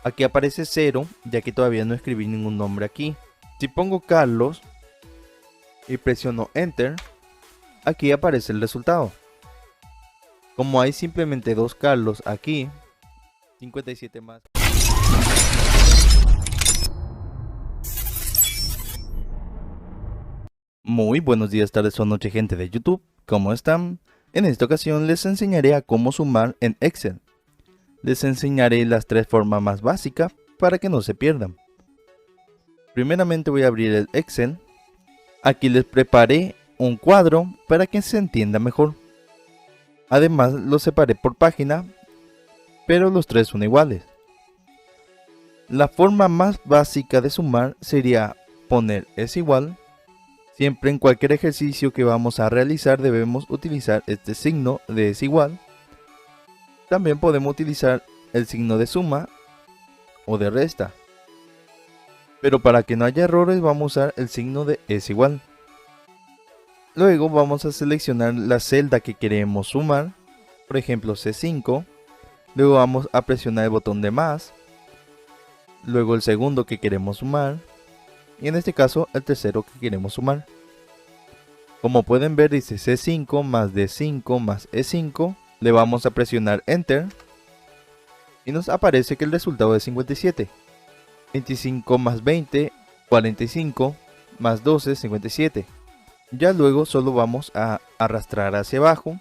Aquí aparece 0, ya que todavía no escribí ningún nombre aquí. Si pongo Carlos y presiono Enter, aquí aparece el resultado. Como hay simplemente 2 Carlos aquí, 57 más. Muy buenos días, tardes o noche, gente de YouTube. ¿Cómo están? En esta ocasión les enseñaré a cómo sumar en Excel. Les enseñaré las 3 formas más básicas para que no se pierdan. Primeramente voy a abrir el Excel. Aquí les preparé un cuadro para que se entienda mejor. Además los separé por página, pero los 3 son iguales. La forma más básica de sumar sería poner es igual. Siempre en cualquier ejercicio que vamos a realizar debemos utilizar este signo de es igual. También podemos utilizar el signo de suma o de resta. Pero para que no haya errores vamos a usar el signo de es igual. Luego vamos a seleccionar la celda que queremos sumar, por ejemplo C5. Luego vamos a presionar el botón de más. Luego el segundo que queremos sumar. Y en este caso el tercero que queremos sumar. Como pueden ver dice C5 más D5 más E5. Le vamos a presionar Enter. Y nos aparece que el resultado es 57. 25 más 20, 45 más 12, 57. Ya luego solo vamos a arrastrar hacia abajo.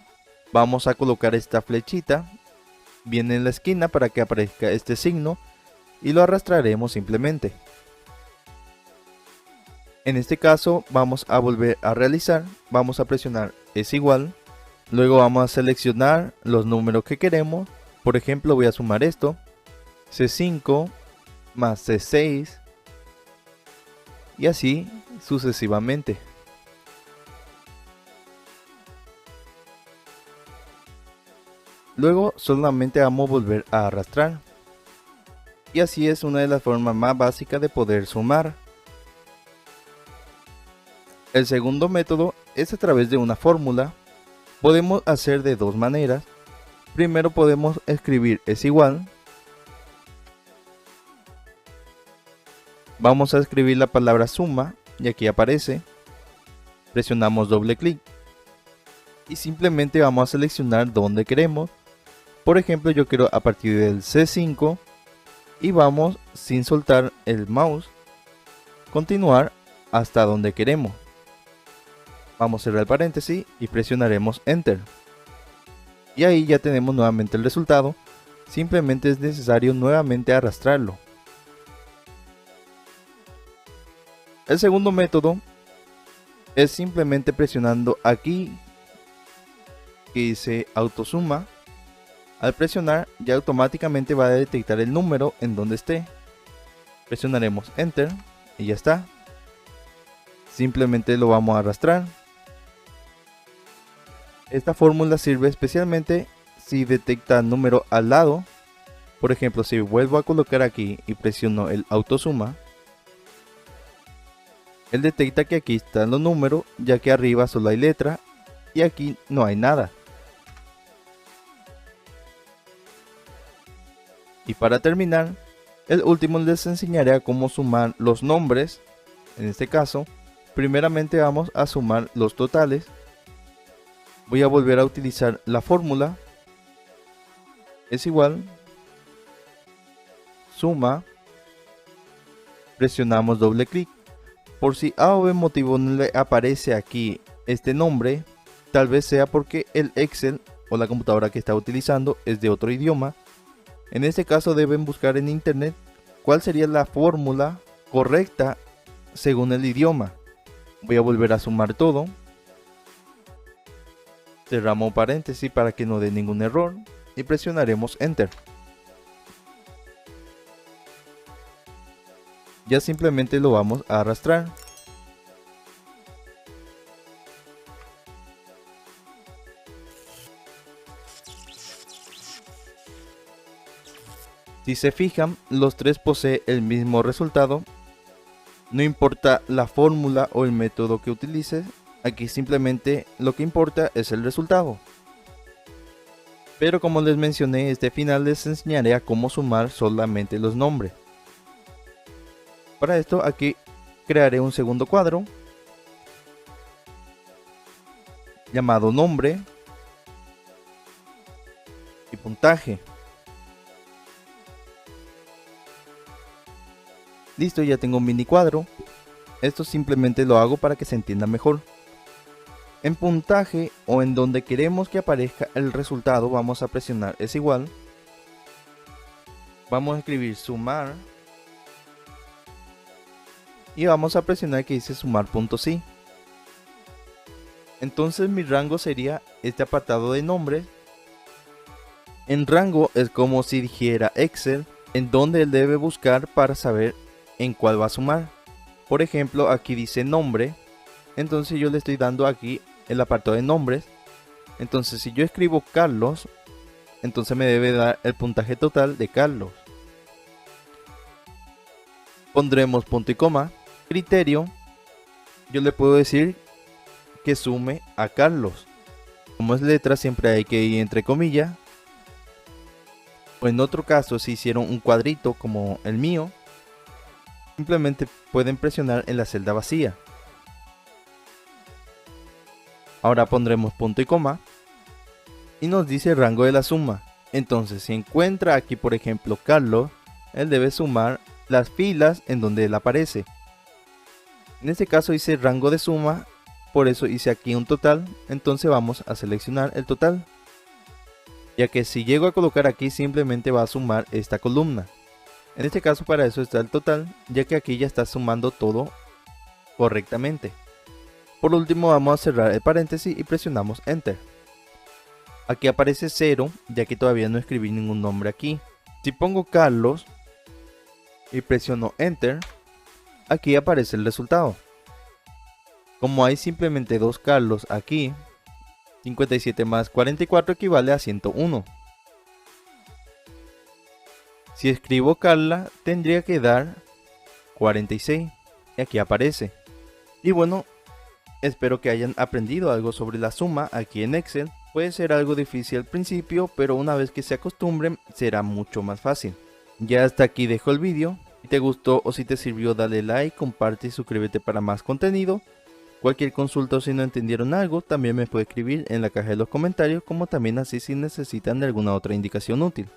Vamos a colocar esta flechita bien en la esquina para que aparezca este signo. Y lo arrastraremos simplemente. En este caso vamos a volver a realizar, vamos a presionar es igual, luego vamos a seleccionar los números que queremos, por ejemplo voy a sumar esto, C5 más C6 y así sucesivamente. Luego solamente vamos a volver a arrastrar y así es una de las formas más básicas de poder sumar. El segundo método es a través de una fórmula. Podemos hacer de dos maneras. Primero podemos escribir es igual. Vamos a escribir la palabra suma y aquí aparece. Presionamos doble clic y simplemente vamos a seleccionar donde queremos. Por ejemplo, yo quiero a partir del C5 y vamos sin soltar el mouse continuar hasta donde queremos. Vamos a cerrar el paréntesis y presionaremos Enter. Y ahí ya tenemos nuevamente el resultado. Simplemente es necesario nuevamente arrastrarlo. El segundo método es simplemente presionando aquí que dice autosuma. Al presionar ya automáticamente va a detectar el número en donde esté. Presionaremos Enter y ya está. Simplemente lo vamos a arrastrar. Esta fórmula sirve especialmente si detecta el número al lado. Por ejemplo, si vuelvo a colocar aquí y presiono el autosuma, él detecta que aquí están los números, ya que arriba solo hay letra y aquí no hay nada. Y para terminar, el último les enseñaré a cómo sumar los nombres. En este caso, primeramente vamos a sumar los totales. Voy a volver a utilizar la fórmula. Es igual. Suma. Presionamos doble clic. Por si a o b motivo no le aparece aquí este nombre, tal vez sea porque el Excel o la computadora que está utilizando es de otro idioma. En este caso deben buscar en internet cuál sería la fórmula correcta según el idioma. Voy a volver a sumar todo. Cerramos paréntesis para que no dé ningún error y presionaremos Enter. Ya simplemente lo vamos a arrastrar. Si se fijan, los tres poseen el mismo resultado. No importa la fórmula o el método que utilices, aquí simplemente lo que importa es el resultado. Pero como les mencioné, este final les enseñaré a cómo sumar solamente los nombres. Para esto aquí crearé un segundo cuadro llamado nombre y puntaje. Listo, ya tengo un mini cuadro. Esto simplemente lo hago para que se entienda mejor. En puntaje o en donde queremos que aparezca el resultado, vamos a presionar es igual. Vamos a escribir sumar. Y vamos a presionar que dice sumar.si. Entonces mi rango sería este apartado de nombres. En rango es como si dijera Excel en donde él debe buscar para saber en cuál va a sumar. Por ejemplo, aquí dice nombre. Entonces yo le estoy dando aquí el apartado de nombres. Entonces si yo escribo Carlos, entonces me debe dar el puntaje total de Carlos. Pondremos punto y coma. Criterio, yo le puedo decir que sume a Carlos. Como es letra, siempre hay que ir entre comillas. O en otro caso, si hicieron un cuadrito como el mío, simplemente pueden presionar en la celda vacía. Ahora pondremos punto y coma y nos dice el rango de la suma. Entonces si encuentra aquí por ejemplo Carlos, él debe sumar las filas en donde él aparece. En este caso hice rango de suma, por eso hice aquí un total. Entonces vamos a seleccionar el total, ya que si llego a colocar aquí simplemente va a sumar esta columna. En este caso para eso está el total, ya que aquí ya está sumando todo correctamente. Por último vamos a cerrar el paréntesis y presionamos enter. Aquí aparece 0, ya que todavía no escribí ningún nombre aquí. Si pongo Carlos y presiono enter, aquí aparece el resultado. Como hay simplemente dos Carlos aquí, 57 más 44 equivale a 101. Si escribo Carla, tendría que dar 46, y aquí aparece. Y bueno, espero que hayan aprendido algo sobre la suma aquí en Excel. Puede ser algo difícil al principio, pero una vez que se acostumbren será mucho más fácil. Ya hasta aquí dejo el vídeo. Si te gustó o si te sirvió, dale like, comparte y suscríbete para más contenido. Cualquier consulta o si no entendieron algo, también me puede escribir en la caja de los comentarios, como también así si necesitan de alguna otra indicación útil.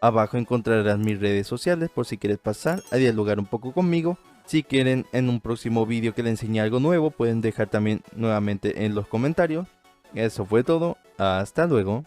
Abajo encontrarás mis redes sociales por si quieres pasar a dialogar un poco conmigo. Si quieren en un próximo vídeo que les enseñe algo nuevo, pueden dejar también nuevamente en los comentarios. Eso fue todo, hasta luego.